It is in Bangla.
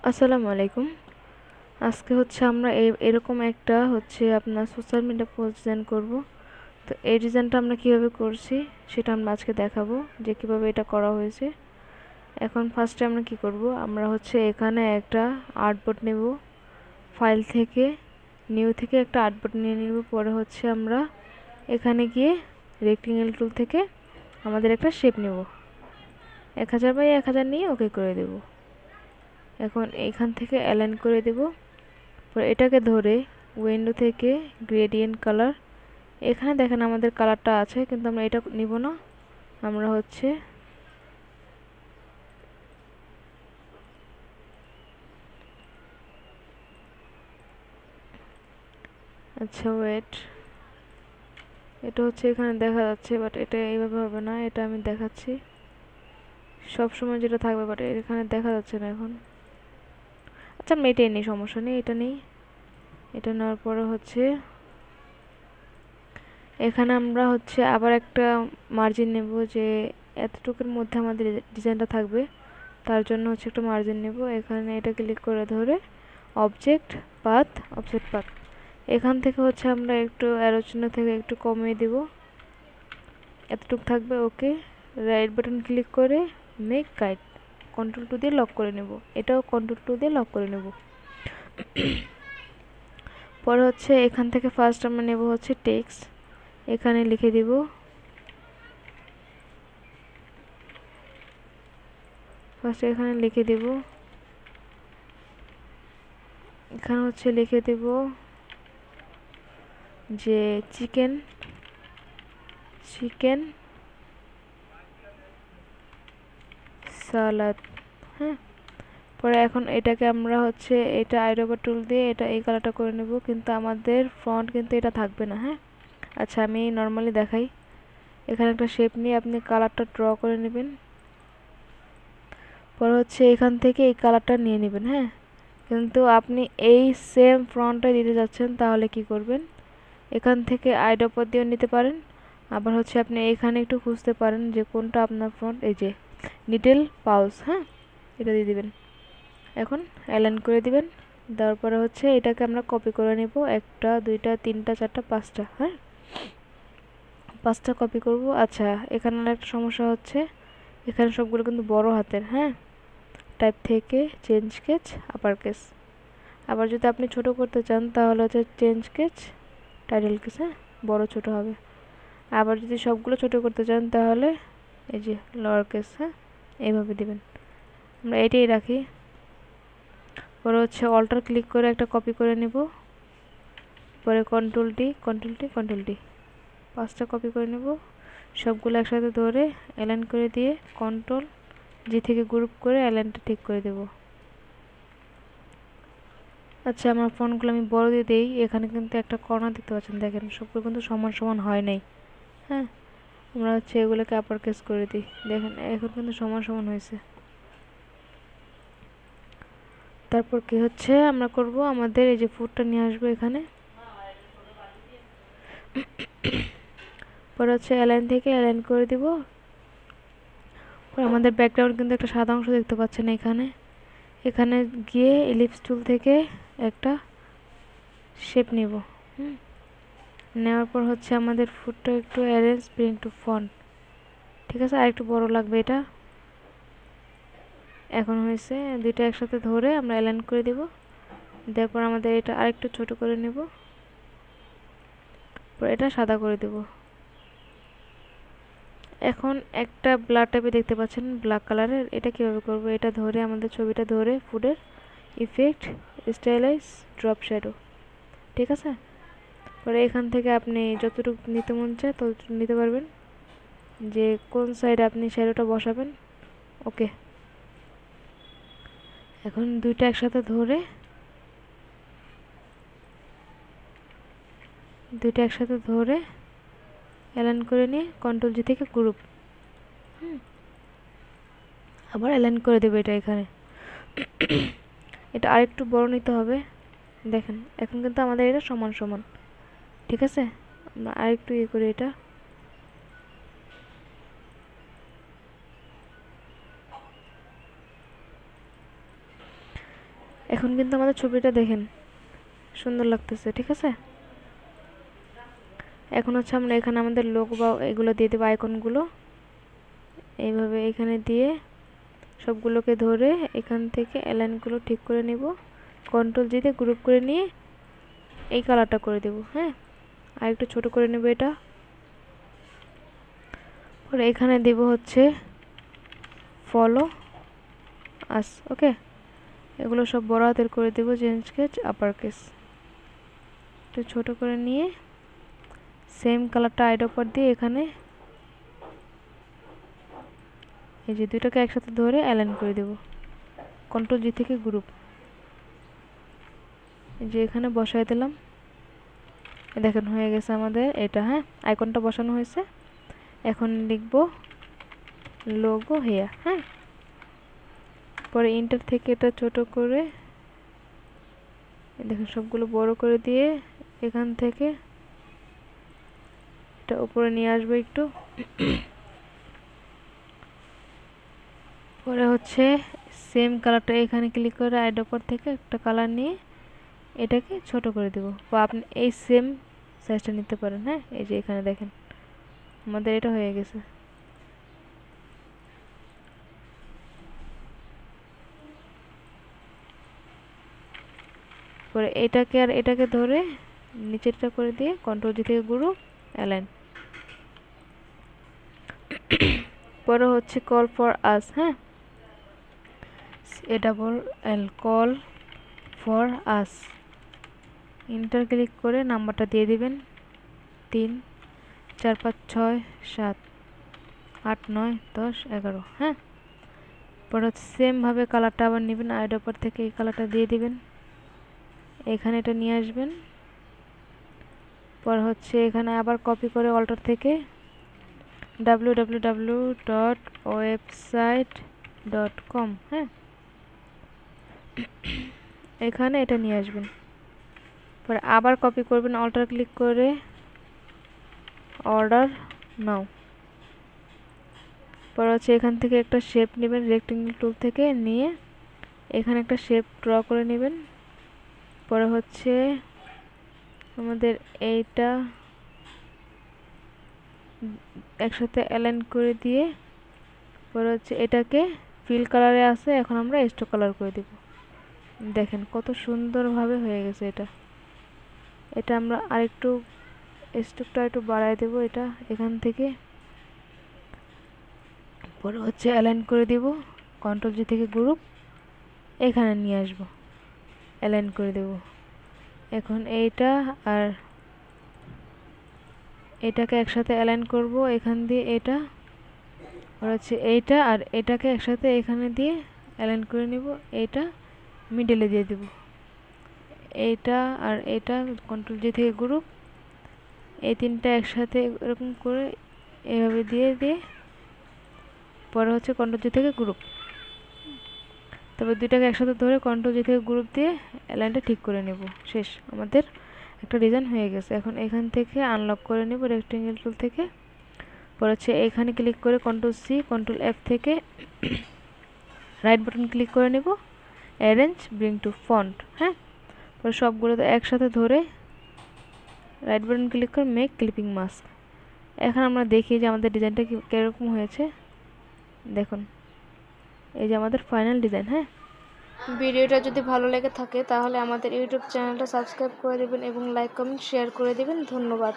আসসালামু আলাইকুম। আজকে আমরা এরকম একটা আপনার সোশ্যাল মিডিয়া পোস্ট ডিজাইন করব। তো এই ডিজাইনটা আমরা কিভাবে করছি সেটা আমরা আজকে দেখাবো যে কিভাবে এটা করা হয়েছে। এখন ফার্স্টে আমরা কি করব, আমরা এখানে একটা আর্টবোর্ড নেব, ফাইল থেকে নিউ থেকে একটা আর্টবোর্ড নিয়ে নিব। পরে আমরা এখানে গিয়ে রেক্টেঙ্গেল টুল থেকে আমাদের একটা শেপ নেব, 1000 বাই 1000 নিয়ে ওকে করে দেব। এখন এখান থেকে অ্যালাইন করে দেব। পরে এটাকে ধরে উইন্ডো থেকে গ্রেডিয়েন্ট কালার, এখানে দেখেন আমাদের কালারটা আছে কিন্তু আমরা এটা নিব না। আমরা আচ্ছা ওয়েট, এটা এখানে দেখা যাচ্ছে বাট এটা এইভাবে হবে না, এটা আমি দেখাচ্ছি সব সময় যেটা থাকবে বাট এখানে দেখা যাচ্ছে না এখন। আচ্ছা আমি এটাই নিই, সমস্যা নেই, এটা নেই। এটা নেওয়ার পরে এখানে আমরা আবার একটা মার্জিন নেব, যে এতটুকুর মধ্যে আমাদের ডিজাইনটা থাকবে, তার জন্য একটা মার্জিন নেব। এখানে এটা ক্লিক করে ধরে অবজেক্ট পাথ, অবজেক্ট পাথ এখান থেকে আমরা একটু অ্যারো চিহ্ন থেকে একটু কমিয়ে দেব, এতটুকু থাকবে। ওকে, রাইট বাটন ক্লিক করে মেক গাইড, কন্ট্রোল টু দিয়ে লক করে নেব। এটাও কন্ট্রোল টু দিয়ে লক করে নেব। পরে এখান থেকে ফার্স্ট আমরা নেব টেক্সট, এখানে লিখে দিব ফার্স্ট, এখানে লিখে দেব, এখানে লিখে দেব যে চিকেন চিকেন সালাদ। হ্যাঁ, পরে এখন এটাকে আমরা এটা আইরোবা টুল দিয়ে এটা এই কালারটা করে নেব, কিন্তু আমাদের ফ্রন্ট কিন্তু এটা থাকবে না। হ্যাঁ, আচ্ছা আমি নর্মালি দেখাই। এখানে একটা শেপ নিয়ে আপনি কালারটা ড্র করে নেবেন। পরে এখান থেকে এই কালারটা নিয়ে নেবেন। হ্যাঁ, কিন্তু আপনি এই সেম ফ্রন্টটা দিতে যাচ্ছেন, তাহলে কি করবেন, এখান থেকে আইড্রপার দিয়েও নিতে পারেন। আবার আপনি এখানে একটু খুঁজতে পারেন যে কোনটা আপনার ফ্রন্ট, এই যে নিডল পাউস। হ্যাঁ, এটা দিয়ে দিবেন। এখন অ্যালাইন করে দিবেন। দেওয়ার পরে এটাকে আমরা কপি করে নেব, একটা দুইটা তিনটা চারটা পাঁচটা। হ্যাঁ, পাঁচটা কপি করব। আচ্ছা এখানে একটা সমস্যা এখানে সবগুলো কিন্তু বড় হাতের। হ্যাঁ, টাইপ থেকে চেঞ্জ কেচ, আপার কেস। আবার যদি আপনি ছোট করতে চান তাহলে চেঞ্জ কেচ, টাইটেল কেস। হ্যাঁ, বড় ছোট হবে। আবার যদি সবগুলো ছোট করতে চান তাহলে এই যে লোয়ার কেস। হ্যাঁ, এইভাবে দিবেন। আমরা এটাই রাখি। পরে অল্টার ক্লিক করে একটা কপি করে নেব। পরে control D, control D, control D, পাঁচটা কপি করে নেব। সবগুলো একসাথে ধরে অ্যালাইন করে দিয়ে কন্ট্রোল জি থেকে গ্রুপ করে অ্যালাইনটা ঠিক করে দেব। আচ্ছা আমার ফোনগুলো আমি বড় দিয়ে দেই। এখানে কিন্তু একটা কর্নার দেখতে পাচ্ছেন, দেখেন সবগুলো কিন্তু সমান সমান হয় নাই। হ্যাঁ, আমরা এগুলোকে আপার কেস করে দিই, দেখেন এখন কিন্তু সমান সমান হয়েছে। তারপর কি আমরা করব, আমাদের এই যে ফুটটা নিয়ে আসবো এখানে। পরে অ্যালাইন থেকে অ্যালাইন করে দিব। পরে আমাদের ব্যাকগ্রাউন্ড কিন্তু একটা সাদা অংশ দেখতে পাচ্ছেন এখানে। এখানে গিয়ে এলিপস টুল থেকে একটা শেপ নিব। নেওয়ার পর আমাদের ফুটটা একটু অ্যারেঞ্জ ব্রিং টু ফন্ট, ঠিক আছে, আর একটু বড় লাগবে এটা। এখন দুইটা একসাথে ধরে আমরা অ্যালাইন করে দিব। দেওয়ার পর আমাদের এটা আরেকটু ছোট করে নেব, পর এটা সাদা করে দেব। এখন একটা ব্লাড টাইপে দেখতে পাচ্ছেন ব্ল্যাক কালারের, এটা কিভাবে করব, এটা ধরে আমাদের ছবিটা ধরে ফুডের ইফেক্ট, স্টাইলাইজ, ড্রপ শ্যাডো, ঠিক আছে। পরে এখান থেকে আপনি যতটুকু নিতে মন চায় ততটুকু নিতে পারবেন, যে কোন সাইডে আপনি শ্যাডোটা বসাবেন। ওকে, এখন দুইটা একসাথে ধরে অ্যালাইন করে নিয়ে কন্ট্রোল জি থেকে গ্রুপ, আবার অ্যালাইন করে দেবে এটা এখানে। এটা আরেকটু বড় নিতে হবে, দেখেন এখন কিন্তু আমাদের এটা সমান সমান, ঠিক আছে। আমরা আরেকটু করি এটা। এখন কিন্তু আমাদের ছবিটা দেখেন সুন্দর লাগতেছে, ঠিক আছে। এখন হচ্ছে আমরা এখানে আমাদের লোগো বা এগুলো দিয়ে দেবো, আইকনগুলো এইভাবে এখানে দিয়ে সবগুলোকে ধরে এখান থেকে অ্যালাইনগুলো ঠিক করে নেব। কন্ট্রোল জি দিয়ে গ্রুপ করে নিয়ে এই কালারটা করে দেব। হ্যাঁ, আর একটু ছোট করে নেব এটা। পরে এখানে দেব হচ্ছে ফলো আস। ওকে, এগুলো সব বড় হাতের করে দেব, চেঞ্জ কেস আপার কেস। একটু ছোট করে নিয়ে সেম কালারটা আইড্রপার দিয়ে এখানে এই যে দুইটাকে একসাথে ধরে অ্যালাইন করে দেব। কন্ট্রোল জি থেকে গ্রুপ, এই যে এখানে বসাই দিলাম। দেখেন হয়ে গেছে আমাদের এটা। হ্যাঁ, আইকনটা বসানো হয়েছে। এখন লিখব লোগো হেয়ার। হ্যাঁ, পরে ইন্টার থেকে এটা ছোট করে দেখেন সবগুলো বড় করে দিয়ে এখান থেকে এটা উপরে নিয়ে আসবো একটু। পরে হচ্ছে সেম কালারটা এখানে ক্লিক করে আইড্রপার থেকে একটা কালার নিয়ে এটাকে ছোট করে দেব, বা আপনি এই সেম সাইজটা নিতে পারেন। হ্যাঁ, এই যে এখানে দেখেন আমাদের এটা হয়ে গেছে। পরে এটাকে আর এটাকে ধরে নিচেরটা করে দিয়ে কন্ট্রোল জি থেকে গ্রুপ অ্যালাইন। পরে হচ্ছে কল ফর আস। হ্যাঁ, এটা বল এল call for us, enter click করে নাম্বারটা দিয়ে দিবেন 3 4 5 6 7 8 9 10 11। হ্যাঁ, পরে হচ্ছে সেম ভাবে কালারটা আবার নেবেন, আইড্রপার থেকে এই কালারটা দিয়ে দিবেন, এখানে এটা নিয়ে আসবেন। পর হচ্ছে এখানে আবার কপি করে অল্টার থেকে www.website.com। হ্যাঁ, এখানে এটা নিয়ে আসবেন। পরে আবার কপি করবেন, অল্টার ক্লিক করে অর্ডার নাও। পরে হচ্ছে এখান থেকে একটা শেপ নেবেন, রেক্টেঙ্গেল টুল থেকে নিয়ে এখানে একটা শেপ ড্র করে নেবেন। পরে হচ্ছে আমাদের এইটা একসাথে অ্যালাইন করে দিয়ে পরে হচ্ছে এটাকে ফিল কালারে আছে, এখন আমরা স্টোক কালার করে দিব। দেখেন কত সুন্দরভাবে হয়ে গেছে এটা। এটা আমরা আরেকটু স্টোকটা একটু বাড়াই দেব এটা এখান থেকে। পরে হচ্ছে অ্যালাইন করে দিব, কন্ট্রোল জি থেকে গ্রুপ এখানে নিয়ে আসব, অ্যালাইন করে দেব। এখন এইটা আর এটাকে একসাথে অ্যালাইন করব এখান দিয়ে এটা, আর হচ্ছে এইটা আর এটাকে একসাথে এখানে দিয়ে অ্যালাইন করে নিব, এইটা মিডলে দিয়ে দেব। এইটা আর এটা কন্ট্রোল জি থেকে গ্রুপ এই তিনটা একসাথে এরকম করে এইভাবে দিয়ে দিয়ে পরে হচ্ছে কন্ট্রোল জি থেকে গ্রুপ, তবে দুইটাকে একসাথে ধরে কন্ট্রোল জি থেকে গ্রুপ দিয়ে অ্যালাইনটা ঠিক করে নেব। শেষ, আমাদের একটা ডিজাইন হয়ে গেছে। এখন এখান থেকে আনলক করে নেব রেক্টেঙ্গেল টুল থেকে। পরে হচ্ছে এখানে ক্লিক করে কন্ট্রোল সি কন্ট্রোল এফ থেকে রাইট বাটন ক্লিক করে নেব, অ্যারেঞ্জ ব্রিং টু ফন্ট। হ্যাঁ, পরে সবগুলো একসাথে ধরে রাইট বাটন ক্লিক করে মেক ক্লিপিং মাস্ক। এখন আমরা দেখি যে আমাদের ডিজাইনটা কীরকম হয়েছে। দেখুন এই যে আমাদের ফাইনাল ডিজাইন। হ্যাঁ, ভিডিওটা যদি ভালো লেগে থাকে তাহলে আমাদের ইউটিউব চ্যানেলটা সাবস্ক্রাইব করে দেবেন এবং লাইক কমেন্ট শেয়ার করে দেবেন। ধন্যবাদ।